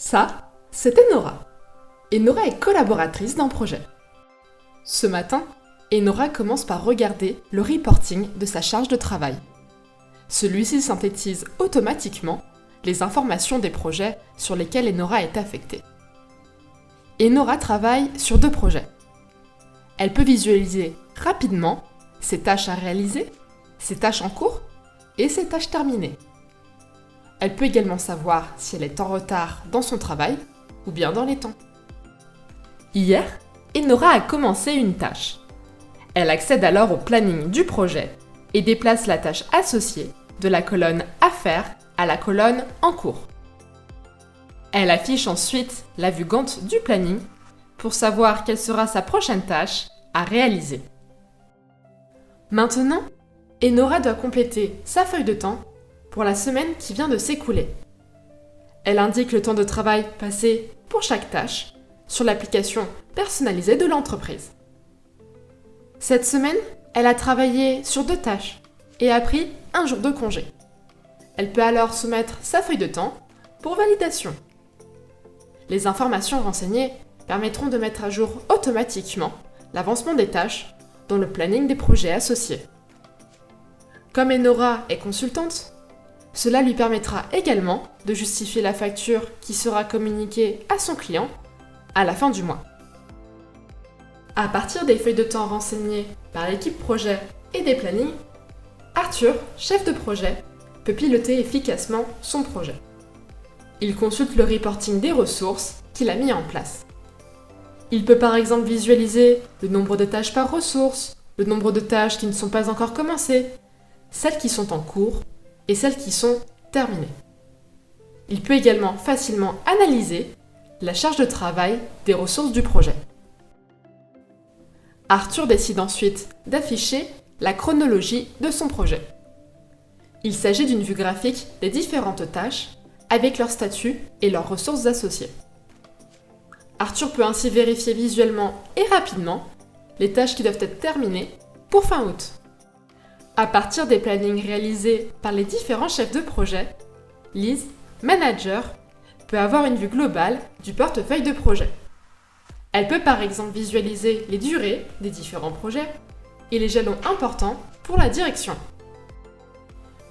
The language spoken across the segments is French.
Ça, c'était Nora. Et Nora est collaboratrice d'un projet. Ce matin, Enora commence par regarder le reporting de sa charge de travail. Celui-ci synthétise automatiquement les informations des projets sur lesquels Enora est affectée. Enora travaille sur 2 projets. Elle peut visualiser rapidement ses tâches à réaliser, ses tâches en cours et ses tâches terminées. Elle peut également savoir si elle est en retard dans son travail ou bien dans les temps. Hier, Enora a commencé une tâche. Elle accède alors au planning du projet et déplace la tâche associée de la colonne « À faire » à la colonne « En cours ». Elle affiche ensuite la vue Gantt du planning pour savoir quelle sera sa prochaine tâche à réaliser. Maintenant, Enora doit compléter sa feuille de temps pour la semaine qui vient de s'écouler. Elle indique le temps de travail passé pour chaque tâche sur l'application personnalisée de l'entreprise. Cette semaine, elle a travaillé sur 2 tâches et a pris 1 jour de congé. Elle peut alors soumettre sa feuille de temps pour validation. Les informations renseignées permettront de mettre à jour automatiquement l'avancement des tâches dans le planning des projets associés. Comme Enora est consultante, cela lui permettra également de justifier la facture qui sera communiquée à son client à la fin du mois. À partir des feuilles de temps renseignées par l'équipe projet et des plannings, Arthur, chef de projet, peut piloter efficacement son projet. Il consulte le reporting des ressources qu'il a mis en place. Il peut par exemple visualiser le nombre de tâches par ressource, le nombre de tâches qui ne sont pas encore commencées, celles qui sont en cours et celles qui sont terminées. Il peut également facilement analyser la charge de travail des ressources du projet. Arthur décide ensuite d'afficher la chronologie de son projet. Il s'agit d'une vue graphique des différentes tâches avec leur statut et leurs ressources associées. Arthur peut ainsi vérifier visuellement et rapidement les tâches qui doivent être terminées pour fin août. À partir des plannings réalisés par les différents chefs de projet, Lise, manager, peut avoir une vue globale du portefeuille de projet. Elle peut par exemple visualiser les durées des différents projets et les jalons importants pour la direction.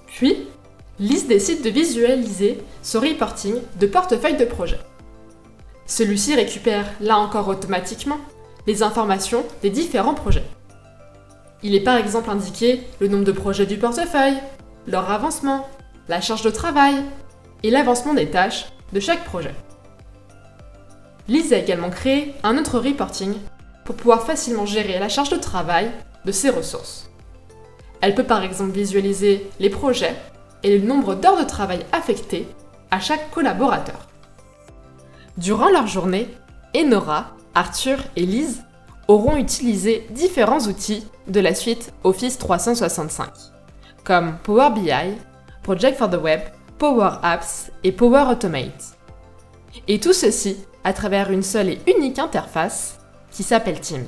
Puis, Lise décide de visualiser son reporting de portefeuille de projet. Celui-ci récupère, là encore automatiquement, les informations des différents projets. Il est par exemple indiqué le nombre de projets du portefeuille, leur avancement, la charge de travail et l'avancement des tâches de chaque projet. Lise a également créé un autre reporting pour pouvoir facilement gérer la charge de travail de ses ressources. Elle peut par exemple visualiser les projets et le nombre d'heures de travail affectées à chaque collaborateur. Durant leur journée, Enora, Arthur et Lise auront utilisé différents outils de la suite Office 365, comme Power BI, Project for the Web, Power Apps et Power Automate. Et tout ceci à travers une seule et unique interface qui s'appelle Teams.